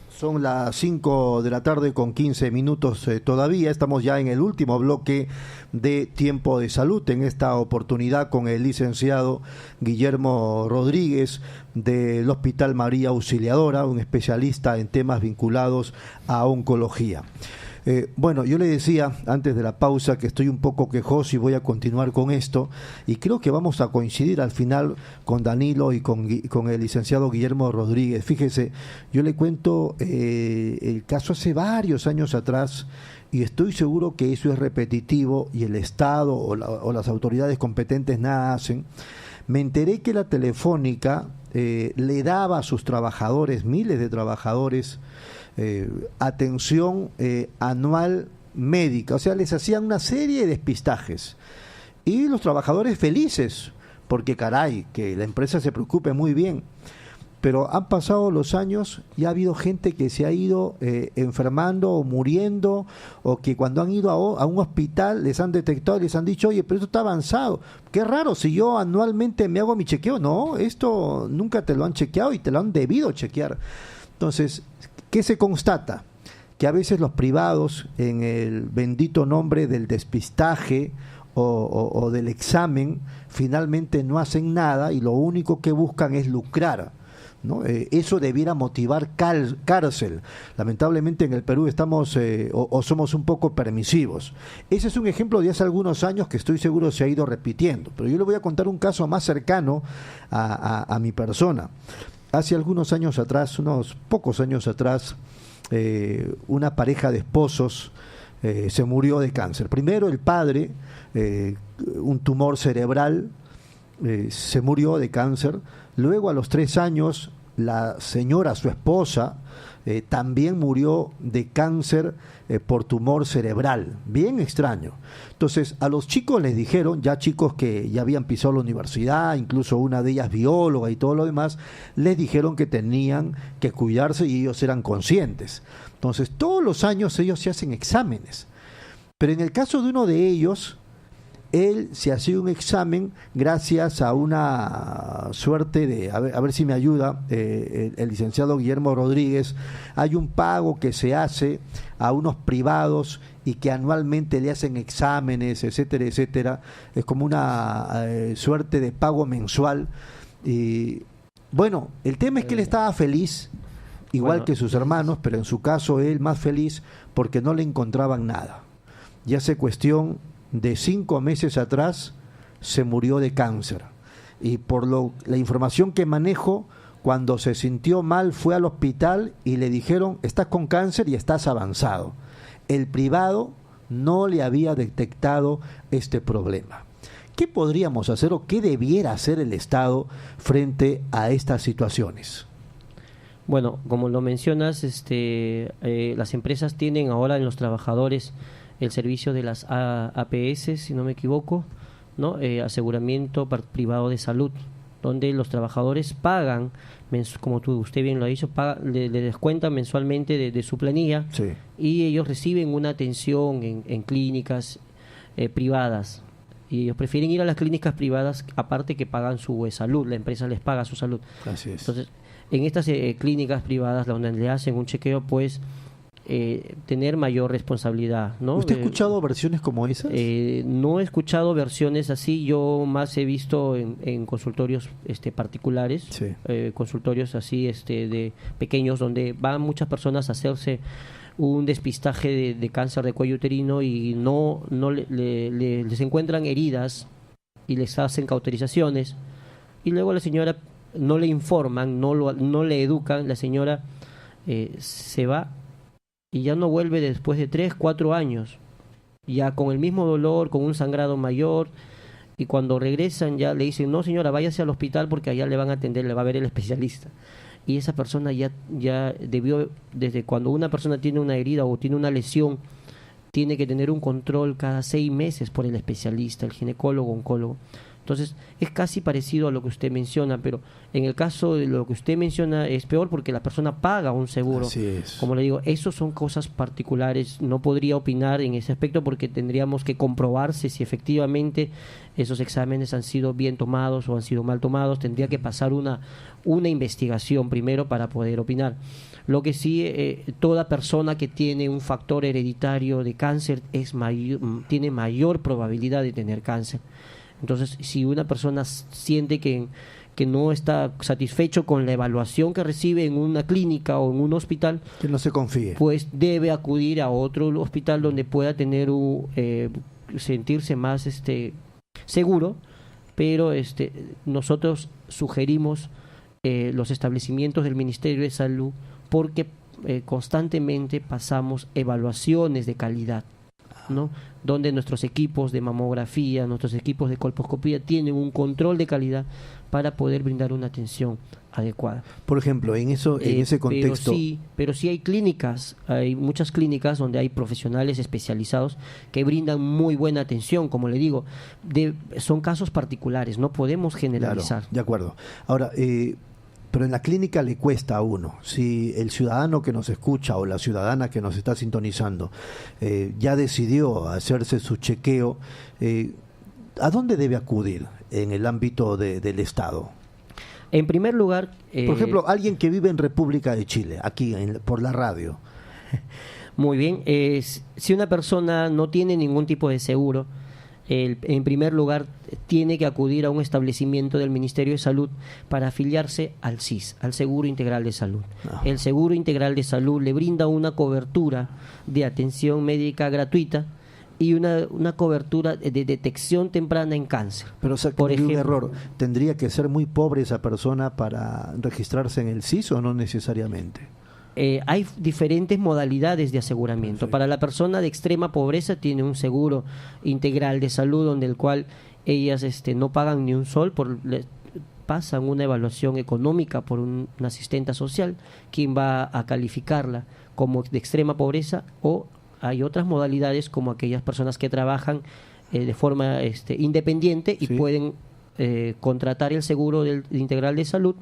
Speaker 5: Son las 5 de la tarde con 15 minutos todavía. Estamos ya en el último bloque de Tiempo de Salud, en esta oportunidad con el licenciado Guillermo Rodríguez del Hospital María Auxiliadora, un especialista en temas vinculados a oncología. Bueno, yo le decía antes de la pausa que estoy un poco quejoso y voy a continuar con esto, y creo que vamos a coincidir al final con Danilo y con el licenciado Guillermo Rodríguez. Fíjese, yo le cuento el caso hace varios años atrás, y estoy seguro que eso es repetitivo y el Estado o las autoridades competentes nada hacen. Me enteré que la Telefónica le daba a sus trabajadores, miles de trabajadores, atención anual médica, o sea, les hacían una serie de despistajes y los trabajadores felices, porque caray, que la empresa se preocupe muy bien, pero han pasado los años y ha habido gente que se ha ido enfermando o muriendo, o que cuando han ido a un hospital les han detectado y les han dicho, oye, pero esto está avanzado, qué raro, si yo anualmente me hago mi chequeo. No, esto nunca te lo han chequeado y te lo han debido chequear. Entonces, ¿qué se constata? Que a veces los privados, en el bendito nombre del despistaje o del examen, finalmente no hacen nada y lo único que buscan es lucrar, ¿no? Eso debiera motivar cárcel. Lamentablemente en el Perú estamos o somos un poco permisivos. Ese es un ejemplo de hace algunos años que estoy seguro se ha ido repitiendo, pero yo le voy a contar un caso más cercano a mi persona. Hace algunos años atrás, unos pocos años atrás, una pareja de esposos se murió de cáncer. Primero el padre, un tumor cerebral, se murió de cáncer. Luego a los 3 años la señora, su esposa, también murió de cáncer por tumor cerebral. Bien extraño. Entonces a los chicos les dijeron, ya chicos que ya habían pisado la universidad, incluso una de ellas bióloga y todo lo demás, les dijeron que tenían que cuidarse y ellos eran conscientes. Entonces todos los años ellos se hacen exámenes. Pero en el caso de uno de ellos, él se hacía un examen gracias a una suerte de, a ver si me ayuda el licenciado Guillermo Rodríguez. Hay un pago que se hace a unos privados y que anualmente le hacen exámenes, etcétera, etcétera. Es como una suerte de pago mensual. Y bueno, el tema es que él estaba feliz, igual que sus hermanos, pero en su caso él más feliz porque no le encontraban nada. Y hace cuestión de 5 meses atrás se murió de cáncer, y por la información que manejo, cuando se sintió mal fue al hospital y le dijeron, estás con cáncer y estás avanzado. El privado no le había detectado este problema. ¿Qué podríamos hacer o qué debiera hacer el Estado frente a estas situaciones?
Speaker 3: Bueno, como lo mencionas, las empresas tienen ahora en los trabajadores el servicio de las APS, si no me equivoco, ¿no? Aseguramiento privado de salud, donde los trabajadores pagan, como usted bien lo ha dicho, le descuentan mensualmente de su planilla, sí, y ellos reciben una atención en clínicas privadas. Y ellos prefieren ir a las clínicas privadas, aparte que pagan su salud, la empresa les paga su salud.
Speaker 5: Así es.
Speaker 3: Entonces, en estas clínicas privadas, donde le hacen un chequeo, pues tener mayor responsabilidad, ¿no?
Speaker 5: ¿Usted ha escuchado versiones como esas?
Speaker 3: No he escuchado versiones así. Yo más he visto en consultorios particulares, sí, consultorios así de pequeños, donde van muchas personas a hacerse un despistaje de cáncer de cuello uterino y no les encuentran heridas y les hacen cauterizaciones, y luego la señora no le informan, no le educan, la señora se va y ya no vuelve después de 3, 4 años, ya con el mismo dolor, con un sangrado mayor, y cuando regresan ya le dicen, no señora, váyase al hospital porque allá le van a atender, le va a ver el especialista. Y esa persona ya debió, desde cuando una persona tiene una herida o tiene una lesión, tiene que tener un control cada 6 meses por el especialista, el ginecólogo, oncólogo. Entonces, es casi parecido a lo que usted menciona, pero en el caso de lo que usted menciona es peor porque la persona paga un seguro.
Speaker 5: Así es.
Speaker 3: Como le digo, eso son cosas particulares. No podría opinar en ese aspecto porque tendríamos que comprobarse si efectivamente esos exámenes han sido bien tomados o han sido mal tomados. Tendría que pasar una investigación primero para poder opinar. Lo que sí, toda persona que tiene un factor hereditario de cáncer tiene mayor probabilidad de tener cáncer. Entonces, si una persona siente que no está satisfecho con la evaluación que recibe en una clínica o en un hospital,
Speaker 5: que no se confíe,
Speaker 3: pues debe acudir a otro hospital donde pueda tener sentirse más seguro, pero nosotros sugerimos los establecimientos del Ministerio de Salud porque constantemente pasamos evaluaciones de calidad, ¿no? Donde nuestros equipos de mamografía, nuestros equipos de colposcopía tienen un control de calidad para poder brindar una atención adecuada.
Speaker 5: Por ejemplo, en ese contexto...
Speaker 3: Pero sí hay clínicas, hay muchas clínicas donde hay profesionales especializados que brindan muy buena atención, como le digo, son casos particulares, no podemos generalizar.
Speaker 5: Claro, de acuerdo. Ahora, pero en la clínica le cuesta a uno. Si el ciudadano que nos escucha o la ciudadana que nos está sintonizando ya decidió hacerse su chequeo, ¿a dónde debe acudir en el ámbito del Estado?
Speaker 3: En primer lugar...
Speaker 5: por ejemplo, alguien que vive en República de Chile, aquí por la radio.
Speaker 3: Muy bien. Si una persona no tiene ningún tipo de seguro, en primer lugar tiene que acudir a un establecimiento del Ministerio de Salud para afiliarse al SIS, al Seguro Integral de Salud. El Seguro Integral de Salud le brinda una cobertura de atención médica gratuita y una cobertura de detección temprana en cáncer.
Speaker 5: Pero por ejemplo, un error, ¿tendría que ser muy pobre esa persona para registrarse en el SIS o no necesariamente?
Speaker 3: Hay diferentes modalidades de aseguramiento. Perfecto. Para la persona de extrema pobreza tiene un seguro integral de salud donde el cual ellas no pagan ni un sol, pasan una evaluación económica por un asistente social quien va a calificarla como de extrema pobreza, o hay otras modalidades como aquellas personas que trabajan de forma independiente y pueden contratar el seguro integral de salud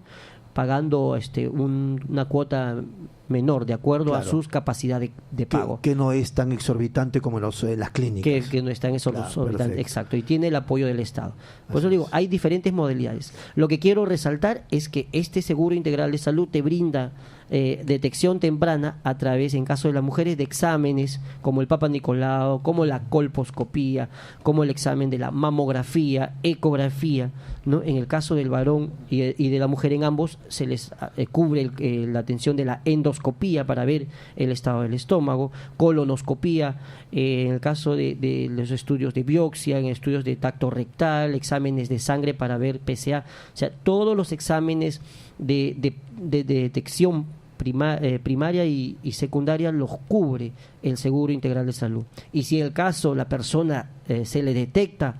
Speaker 3: pagando una cuota menor de acuerdo a sus capacidades de pago.
Speaker 5: Que no es tan exorbitante como las clínicas.
Speaker 3: Que no es tan exorbitante, exacto, y tiene el apoyo del Estado. Por eso digo, hay diferentes modalidades. Lo que quiero resaltar es que este seguro integral de salud te brinda detección temprana a través, en caso de las mujeres, de exámenes como el Papa Nicolau, como la colposcopía, como el examen de la mamografía, ecografía, ¿no? En el caso del varón y de la mujer, en ambos se les cubre la atención de la endoscopía para ver el estado del estómago, colonoscopía, en el caso de los estudios de biopsia, en estudios de tacto rectal, exámenes de sangre para ver PSA, o sea, todos los exámenes de detección primaria y secundaria los cubre el Seguro Integral de Salud. Y si en el caso la persona se le detecta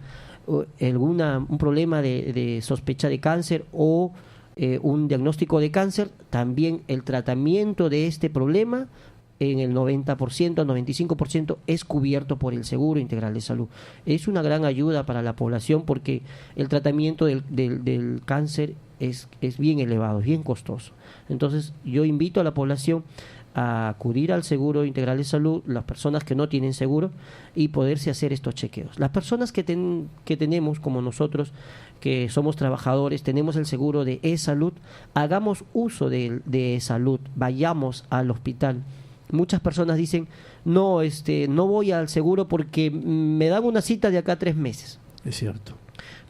Speaker 3: un problema de sospecha de cáncer o un diagnóstico de cáncer, también el tratamiento de este problema en el 90%, 95% es cubierto por el Seguro Integral de Salud. Es una gran ayuda para la población porque el tratamiento del cáncer es bien elevado, es bien costoso. Entonces yo invito a la población a acudir al Seguro Integral de Salud, las personas que no tienen seguro, y poderse hacer estos chequeos. Las personas que tenemos, como nosotros, que somos trabajadores, tenemos el seguro de e-salud, hagamos uso de e-salud, vayamos al hospital. Muchas personas dicen, no voy al seguro porque me dan una cita de acá a 3 meses.
Speaker 5: Es cierto.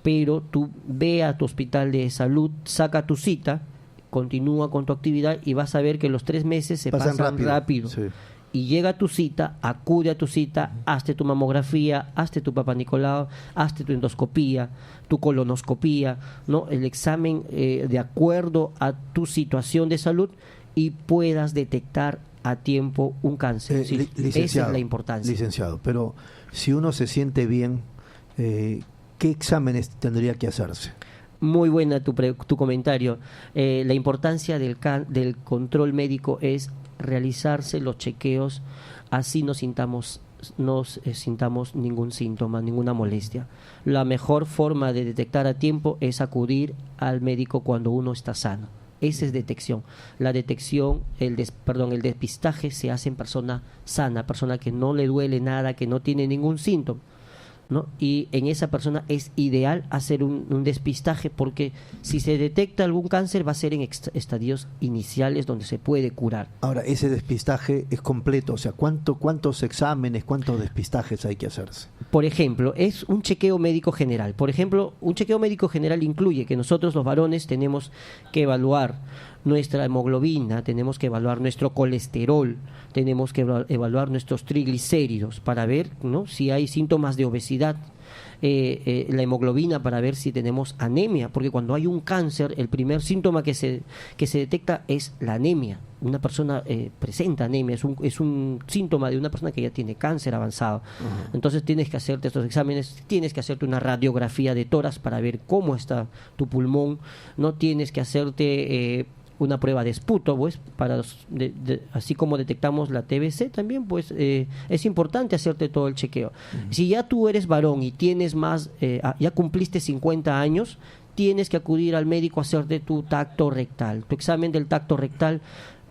Speaker 3: Pero tú ve a tu hospital de salud, saca tu cita, continúa con tu actividad y vas a ver que los 3 meses se pasan rápido. Sí. Y llega a tu cita, acude a tu cita, hazte tu mamografía, hazte tu Papa Nicolau, hazte tu endoscopía, tu colonoscopía, ¿no? El examen de acuerdo a tu situación de salud y puedas detectar a tiempo un cáncer. Sí, esa es la importancia.
Speaker 5: Licenciado, pero si uno se siente bien, ¿qué exámenes tendría que hacerse?
Speaker 3: Muy buena tu comentario. La importancia del control médico es realizarse los chequeos, así nos sintamos sintamos ningún síntoma, ninguna molestia. La mejor forma de detectar a tiempo es acudir al médico cuando uno está sano. Esa es detección. La detección, el despistaje se hace en persona sana, persona que no le duele nada, que no tiene ningún síntoma, ¿no? Y en esa persona es ideal hacer un despistaje, porque si se detecta algún cáncer va a ser en estadios iniciales donde se puede curar.
Speaker 5: Ahora, ese despistaje es completo, o sea, ¿cuántos exámenes, cuántos despistajes hay que hacerse?
Speaker 3: Por ejemplo, es un chequeo médico general. Por ejemplo, un chequeo médico general incluye que nosotros los varones tenemos que evaluar nuestra hemoglobina, tenemos que evaluar nuestro colesterol, tenemos que evaluar nuestros triglicéridos para ver, ¿no?, si hay síntomas de obesidad, la hemoglobina para ver si tenemos anemia, porque cuando hay un cáncer, el primer síntoma que se detecta es la anemia. Una persona presenta anemia, es un síntoma de una persona que ya tiene cáncer avanzado. Uh-huh. Entonces tienes que hacerte estos exámenes, tienes que hacerte una radiografía de tórax para ver cómo está tu pulmón, no tienes que hacerte una prueba de esputo, pues, así como detectamos la TBC también, pues es importante hacerte todo el chequeo. Uh-huh. Si ya tú eres varón y tienes ya cumpliste 50 años, tienes que acudir al médico a hacerte tu tacto rectal. Tu examen del tacto rectal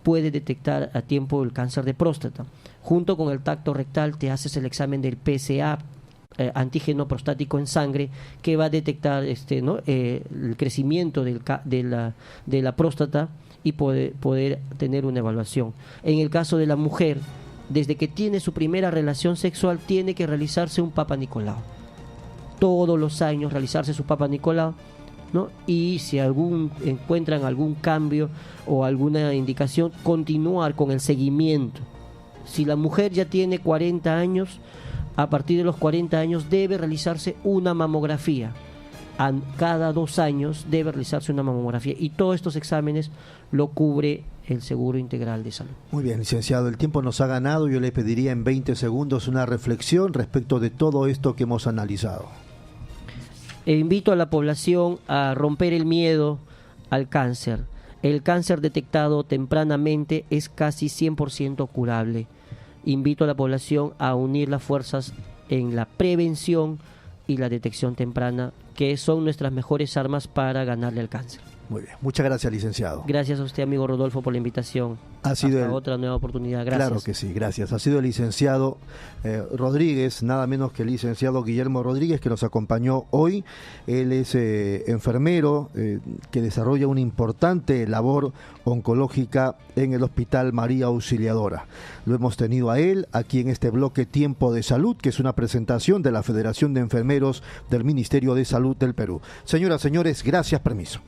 Speaker 3: puede detectar a tiempo el cáncer de próstata. Junto con el tacto rectal te haces el examen del PSA, antígeno prostático en sangre, que va a detectar el crecimiento de la próstata y poder tener una evaluación. En el caso de la mujer, desde que tiene su primera relación sexual, tiene que realizarse un Papa Nicolau. Todos los años realizarse su Papa Nicolau, ¿no? Y si encuentran algún cambio o alguna indicación, continuar con el seguimiento. Si la mujer ya tiene 40 años, a partir de los 40 años debe realizarse una mamografía. Cada 2 años debe realizarse una mamografía, y todos estos exámenes lo cubre el Seguro Integral de Salud.
Speaker 5: Muy bien, licenciado, el tiempo nos ha ganado. Yo le pediría en 20 segundos una reflexión respecto de todo esto que hemos analizado.
Speaker 3: Invito a la población a romper el miedo al cáncer. El cáncer detectado tempranamente es casi 100% curable. Invito a la población a unir las fuerzas en la prevención y la detección temprana, que son nuestras mejores armas para ganarle al cáncer.
Speaker 5: Muy bien, muchas gracias, licenciado.
Speaker 3: Gracias a usted, amigo Rodolfo, por la invitación.
Speaker 5: Hasta
Speaker 3: otra nueva oportunidad. Gracias.
Speaker 5: Claro que sí, gracias. Ha sido el licenciado Rodríguez, nada menos que el licenciado Guillermo Rodríguez, que nos acompañó hoy. Él es enfermero que desarrolla una importante labor oncológica en el Hospital María Auxiliadora. Lo hemos tenido a él aquí en este bloque Tiempo de Salud, que es una presentación de la Federación de Enfermeros del Ministerio de Salud del Perú. Señoras, señores, gracias, permiso.